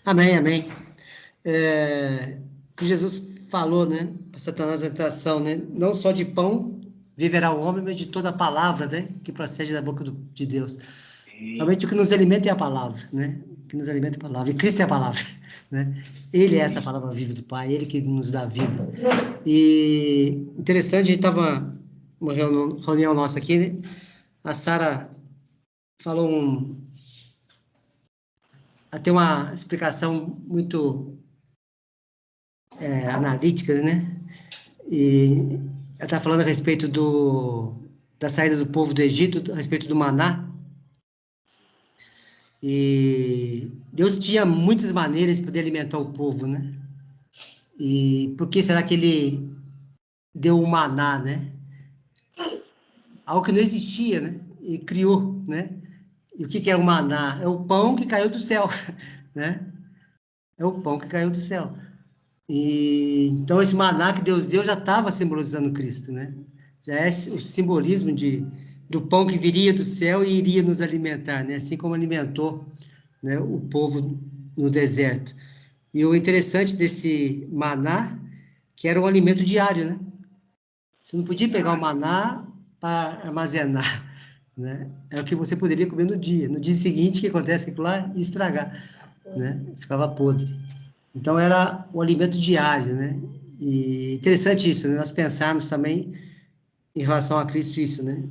Amém, amém. Que Jesus falou, né, para Satanás na tentação, né, não só de pão viverá o homem, mas de toda a palavra, né, que procede da boca de Deus. Realmente o que nos alimenta é a palavra, né, o que nos alimenta é a palavra, e Cristo é a palavra, né, Ele é essa palavra viva do Pai, Ele que nos dá vida. E interessante, a gente estava uma reunião nossa aqui, né, a Sara falou até uma explicação muito analítica, né? E ela está falando a respeito da saída do povo do Egito, a respeito do maná. E Deus tinha muitas maneiras de poder alimentar o povo, né? E por que será que ele deu o maná, né? Algo que não existia, né? E criou, né? E o que é o maná? É o pão que caiu do céu, né? É o pão que caiu do céu. E então esse maná que Deus deu já estava simbolizando Cristo, né? Já é o simbolismo do pão que viria do céu e iria nos alimentar, né? Assim como alimentou, né, o povo no deserto. E o interessante desse maná, que era um alimento diário, né? Você não podia pegar o maná para armazenar, né? É o que você poderia comer no dia. No dia seguinte, o que acontece? Aquilo lá ia estragar, né? Ficava podre. Então, era o alimento diário, né? E interessante isso, né? Nós pensarmos também em relação a Cristo isso, né?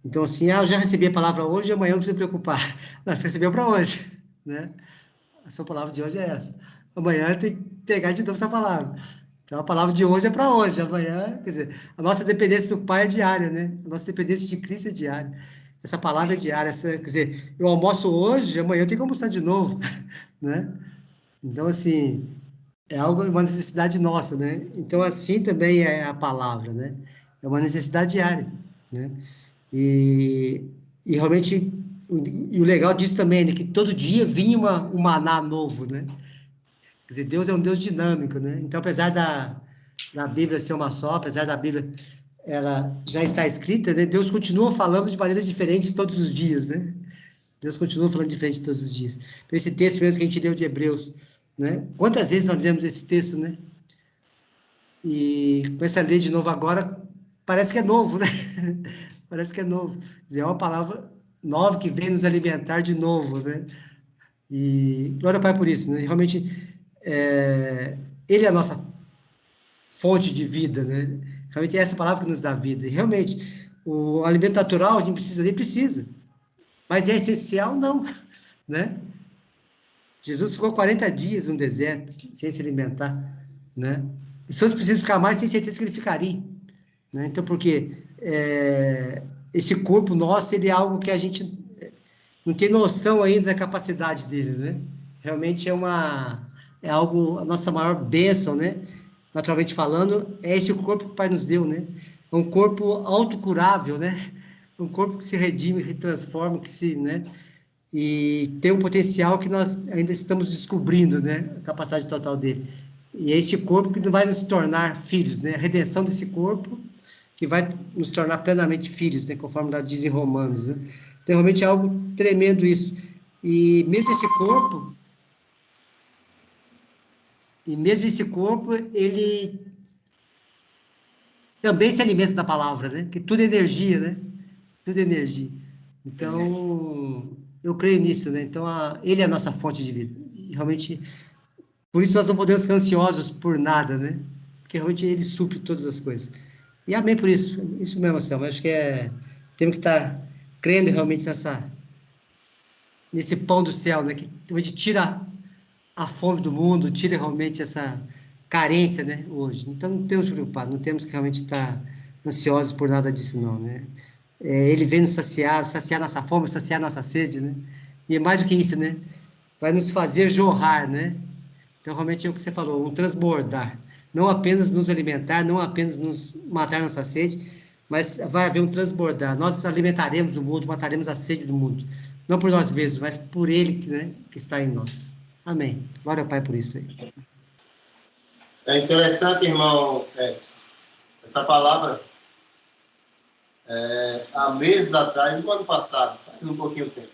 Então, assim, eu já recebi a palavra hoje, amanhã não precisa preocupar. Não, você recebeu para hoje, né? A sua palavra de hoje é essa. Amanhã tem que pegar de novo essa palavra. Então, a palavra de hoje é para hoje, amanhã, quer dizer, a nossa dependência do Pai é diária, né? A nossa dependência de Cristo é diária. Essa palavra é diária, quer dizer, eu almoço hoje, amanhã eu tenho que almoçar de novo, né? Então, assim, é algo, uma necessidade nossa, né? Então, assim também é a palavra, né? É uma necessidade diária, né? E, e realmente, e o legal disso também é que todo dia vinha um maná novo, né? Quer dizer, Deus é um Deus dinâmico, né? Então, apesar da Bíblia ser uma só, apesar da Bíblia ela já está escrita, né? Deus continua falando de maneiras diferentes todos os dias, né? Deus continua falando diferente todos os dias. Então, esse texto mesmo que a gente leu de Hebreus, né? Quantas vezes nós lemos esse texto, né? E começa a ler de novo agora, parece que é novo, né? Parece que é novo. Quer dizer, é uma palavra nova que vem nos alimentar de novo, né? E glória ao Pai por isso, né? Realmente, Ele é a nossa fonte de vida, né? Realmente é essa palavra que nos dá vida. E realmente, o alimento natural a gente precisa, nem precisa. Mas é essencial, não, né? Jesus ficou 40 dias no deserto, sem se alimentar, né? E se fosse preciso ficar mais, tem certeza que ele ficaria, né? Então, porque esse corpo nosso, ele é algo que a gente não tem noção ainda da capacidade dele, né? Realmente é algo, a nossa maior bênção, né? Naturalmente falando, é esse corpo que o Pai nos deu, né? É um corpo autocurável, né? Um corpo que se redime, que se transforma, que se, né? E tem um potencial que nós ainda estamos descobrindo, né? A capacidade total dele. E é este corpo que vai nos tornar filhos, né? A redenção desse corpo que vai nos tornar plenamente filhos, né? Conforme lá diz em Romanos, né? Então, realmente é algo tremendo isso. E mesmo esse corpo, ele também se alimenta da palavra, né? Que tudo é energia, né? Tudo é energia. Então, eu creio nisso, né? Então, ele é a nossa fonte de vida. E realmente, por isso nós não podemos ficar ansiosos por nada, né? Porque realmente ele supre todas as coisas. E amém por isso. Isso mesmo, Selma. Acho que temos que estar crendo realmente nesse pão do céu, né? Que realmente tira a fome do mundo, tira realmente essa carência, né? Hoje. Então não temos que preocupar, não temos que realmente estar ansiosos por nada disso, não, né? Ele vem nos saciar, saciar nossa fome, saciar nossa sede, né? E é mais do que isso, né? Vai nos fazer jorrar, né? Então, realmente é o que você falou, um transbordar. Não apenas nos alimentar, não apenas nos matar nossa sede, mas vai haver um transbordar. Nós alimentaremos o mundo, mataremos a sede do mundo. Não por nós mesmos, mas por Ele que, né, que está em nós. Amém. Glória ao Pai por isso aí. É interessante, irmão Edson, essa palavra, há meses atrás, no ano passado, faz um pouquinho de tempo,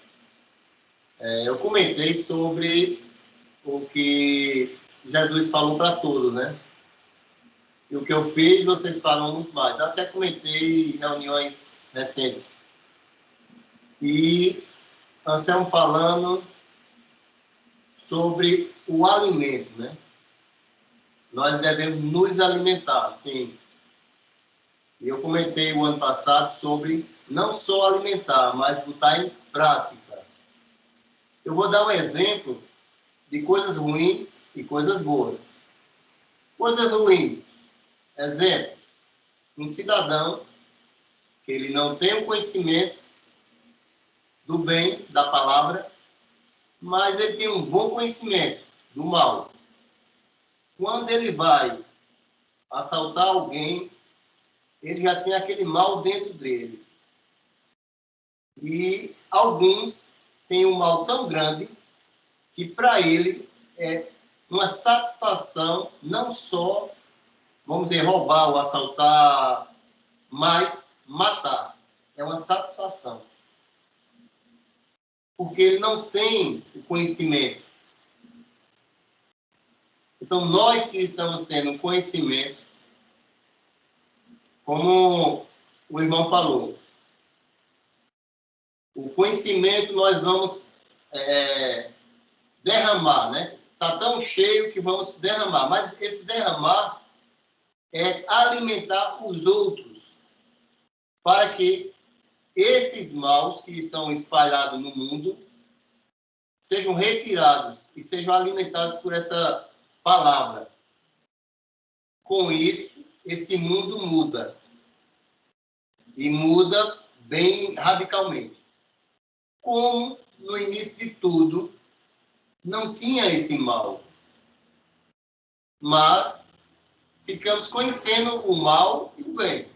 eu comentei sobre o que Jesus falou para todos, né? E o que eu fiz, vocês falam muito mais. Eu até comentei em reuniões recentes. E nós estamos falando sobre o alimento, né? Nós devemos nos alimentar, sim. E eu comentei o ano passado sobre não só alimentar, mas botar em prática. Eu vou dar um exemplo de coisas ruins e coisas boas. Coisas ruins. Exemplo, um cidadão que ele não tem o conhecimento do bem, da palavra, mas ele tem um bom conhecimento do mal. Quando ele vai assaltar alguém, ele já tem aquele mal dentro dele. E alguns têm um mal tão grande que para ele é uma satisfação não só, vamos dizer, roubar ou assaltar, mas matar. É uma satisfação. Porque ele não tem o conhecimento. Então, nós que estamos tendo conhecimento, como o irmão falou, o conhecimento nós vamos derramar, né? Está tão cheio que vamos derramar. Mas esse derramar é alimentar os outros para que esses maus que estão espalhados no mundo sejam retirados e sejam alimentados por essa palavra. Com isso, esse mundo muda. E muda bem radicalmente. Como no início de tudo não tinha esse mal, mas ficamos conhecendo o mal e o bem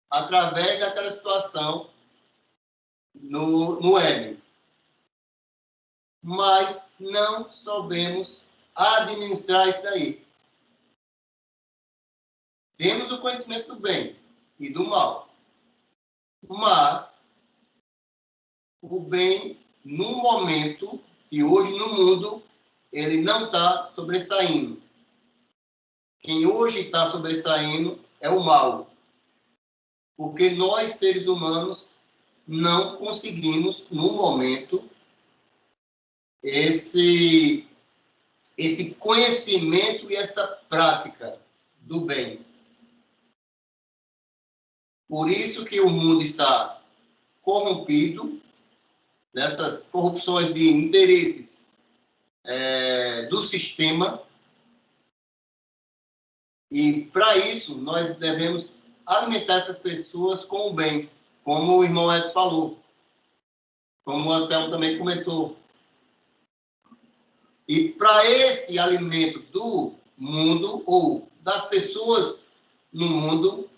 através daquela situação no Éden. Mas não soubemos administrar isso daí. Temos o conhecimento do bem e do mal, mas o bem, no momento, e hoje no mundo, ele não está sobressaindo. Quem hoje está sobressaindo é o mal. Porque nós, seres humanos, não conseguimos, no momento, esse conhecimento e essa prática do bem. Por isso que o mundo está corrompido, nessas corrupções de interesses do sistema. E, para isso, nós devemos alimentar essas pessoas com o bem, como o irmão Edson falou, como o Anselmo também comentou. E para esse alimento do mundo, ou das pessoas no mundo,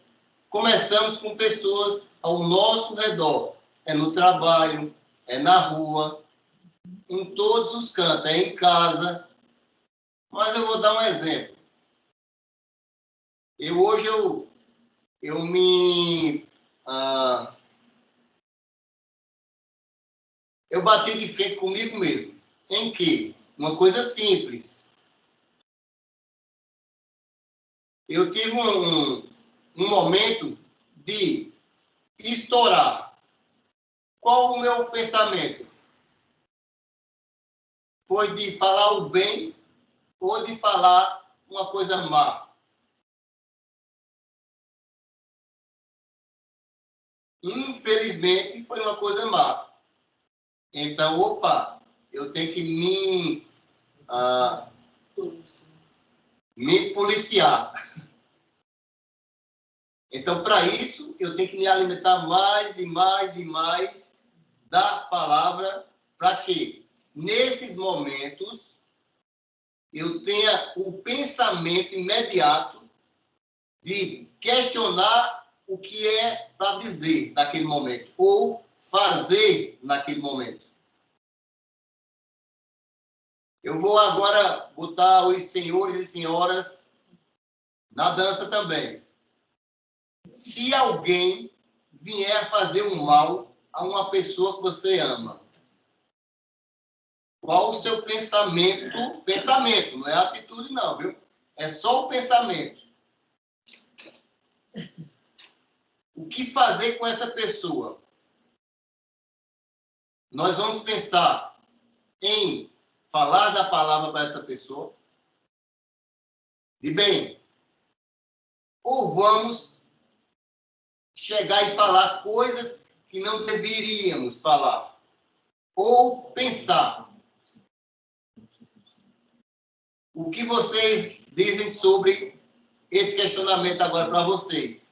começamos com pessoas ao nosso redor. É no trabalho, é na rua, em todos os cantos, é em casa. Mas eu vou dar um exemplo. Hoje eu me... eu bati de frente comigo mesmo. Em que? Uma coisa simples. Eu tive um momento de estourar. Qual o meu pensamento? Foi de falar o bem ou de falar uma coisa má? Infelizmente, foi uma coisa má. Então, opa, eu tenho que me policiar. Então, para isso, eu tenho que me alimentar mais e mais e mais da palavra, para que, nesses momentos, eu tenha o pensamento imediato de questionar o que é para dizer naquele momento, ou fazer naquele momento. Eu vou agora botar os senhores e senhoras na dança também. Se alguém vier fazer um mal a uma pessoa que você ama, Qual o seu pensamento? Pensamento, não é atitude não, viu? É só o pensamento. O que fazer com essa pessoa? Nós vamos pensar em falar da palavra para essa pessoa, de bem, ou vamos chegar e falar coisas que não deveríamos falar, ou pensar. O que vocês dizem sobre esse questionamento agora para vocês?